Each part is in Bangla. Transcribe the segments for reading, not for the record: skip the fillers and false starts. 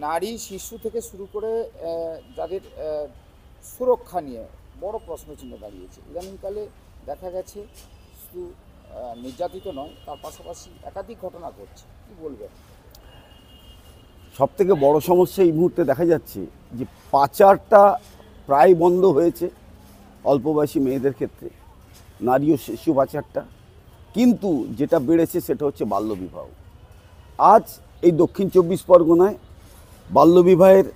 নারী শিশু থেকে শুরু করে যাদের সুরক্ষা নিয়ে বড় প্রশ্নচিহ্ন দাঁড়িয়েছে। ইদানিংকালে দেখা গেছে শুধু নির্যাতিত নয়, তার পাশাপাশি একাধিক ঘটনা ঘটছে। কী বলবেন? সবথেকে বড় সমস্যা এই মুহূর্তে দেখা যাচ্ছে যে পাচারটা প্রায় বন্ধ হয়েছে অল্প বয়সী মেয়েদের ক্ষেত্রে, নারী ও শিশু পাচারটা, কিন্তু যেটা বেড়েছে সেটা হচ্ছে বাল্যবিবাহ। আজ এই দক্ষিণ 24 পরগনায় বাল্যবিবাহের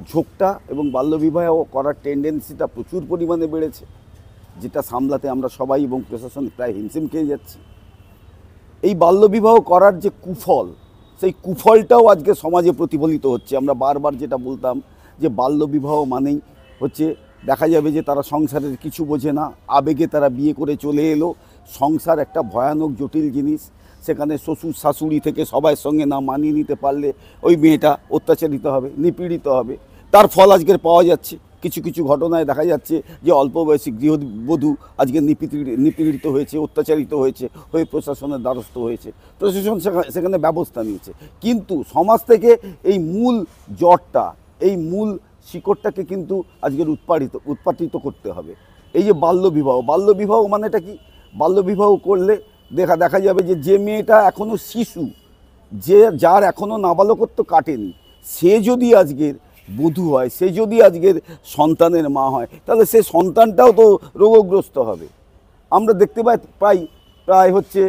ঝোঁকটা এবং বাল্যবিবাহ করার টেন্ডেন্সিটা প্রচুর পরিমাণে বেড়েছে, যেটা সামলাতে আমরা সবাই এবং প্রশাসন প্রায় হিমশিম খেয়ে যাচ্ছি। এই বাল্যবিবাহ করার যে কুফল, সেই কুফলটাও আজকে সমাজে প্রতিফলিত হচ্ছে। আমরা বারবার যেটা বলতাম যে বাল্যবিবাহ মানেই হচ্ছে দেখা যাবে যে তারা সংসারের কিছু বোঝে না, আবেগে তারা বিয়ে করে চলে এলো। সংসার একটা ভয়ানক জটিল জিনিস, সেখানে শ্বশুর শাশুড়ি থেকে সবার সঙ্গে না মানিয়ে নিতে পারলে ওই মেয়েটা অত্যাচারিত হবে, নিপীড়িত হবে। তার ফল আজকের পাওয়া যাচ্ছে। কিছু কিছু ঘটনায় দেখা যাচ্ছে যে অল্প বয়সী গৃহবধূ আজকে নিপীড়িত হয়েছে, অত্যাচারিত হয়ে প্রশাসনের দ্বারস্থ হয়েছে। প্রশাসন সেখানে ব্যবস্থা নিয়েছে, কিন্তু সমাজ থেকে এই মূল জটটা, এই মূল শিকড়টাকে কিন্তু আজকের উৎপাটিত করতে হবে। এই যে বাল্যবিবাহ মানেটা কি? বাল্যবিবাহ করলে দেখা যাবে যে মেয়েটা এখনও শিশু, যার এখনও নাবালকত্ব কাটেনি, সে যদি আজকের বধূ হয়, সে যদি আজকের সন্তানের মা হয়, তাহলে সে সন্তানটাও তো রোগগ্রস্ত হবে। আমরা দেখতে প্রায় হচ্ছে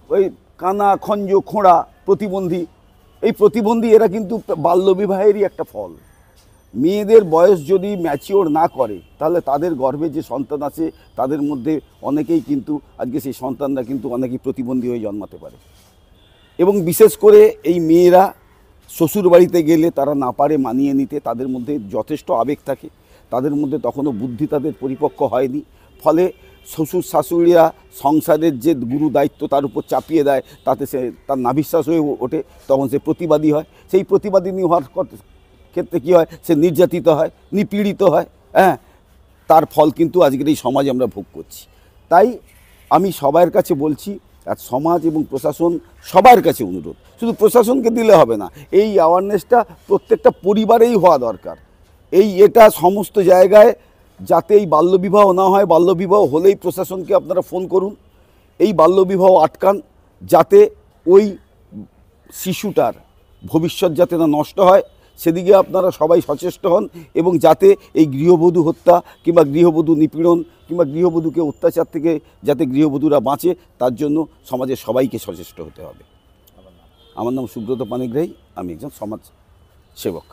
ওই কানা খঞ্জ খোঁড়া প্রতিবন্ধী, এই প্রতিবন্ধী এরা কিন্তু বাল্যবিবাহেরই একটা ফল। মেয়েদের বয়স যদি ম্যাচিওর না করে, তাহলে তাদের গর্ভে যে সন্তান আছে তাদের মধ্যে অনেকেই কিন্তু আজকে সেই সন্তানরা কিন্তু অনেকেই প্রতিবন্ধী হয়ে জন্মাতে পারে। এবং বিশেষ করে এই মেয়েরা শ্বশুর বাড়িতে গেলে তারা না পারে মানিয়ে নিতে, তাদের মধ্যে যথেষ্ট আবেগ থাকে, তাদের মধ্যে তখনও বুদ্ধি তাদের পরিপক্ক হয়নি। ফলে শ্বশুর শাশুড়িরা সংসারের যে গুরু দায়িত্ব তার উপর চাপিয়ে দেয়, তাতে সে তার নাভিশ্বাস হয়ে ওঠে, তখন সে প্রতিবাদী হয়। সেই প্রতিবাদী হওয়ার ক্ষেত্রে কী হয়? সে নির্যাতিত হয়, নিপীড়িত হয়। হ্যাঁ, তার ফল কিন্তু আজকের এই সমাজে আমরা ভোগ করছি। তাই আমি সবার কাছে বলছি, আর সমাজ এবং প্রশাসন সবার কাছে অনুরোধ, শুধু প্রশাসনকে দিলে হবে না, এই অ্যাওয়ারনেসটা প্রত্যেকটা পরিবারেই হওয়া দরকার। এটা সমস্ত জায়গায় যাতে এই বাল্যবিবাহ না হয়, বাল্যবিবাহ হলেই প্রশাসনকে আপনারা ফোন করুন, এই বাল্যবিবাহ আটকান, যাতে ওই শিশুটার ভবিষ্যৎ যাতে না নষ্ট হয়, সেদিকে আপনারা সবাই সচেষ্ট হন। এবং যাতে এই গৃহবধূ হত্যা কিংবা গৃহবধূ নিপীড়ন কিংবা গৃহবধূকে অত্যাচার থেকে যাতে গৃহবধূরা বাঁচে, তার জন্য সমাজের সবাইকে সচেষ্ট হতে হবে। আমার নাম সুব্রত পানিগ্রাহী, আমি একজন সমাজ সেবক।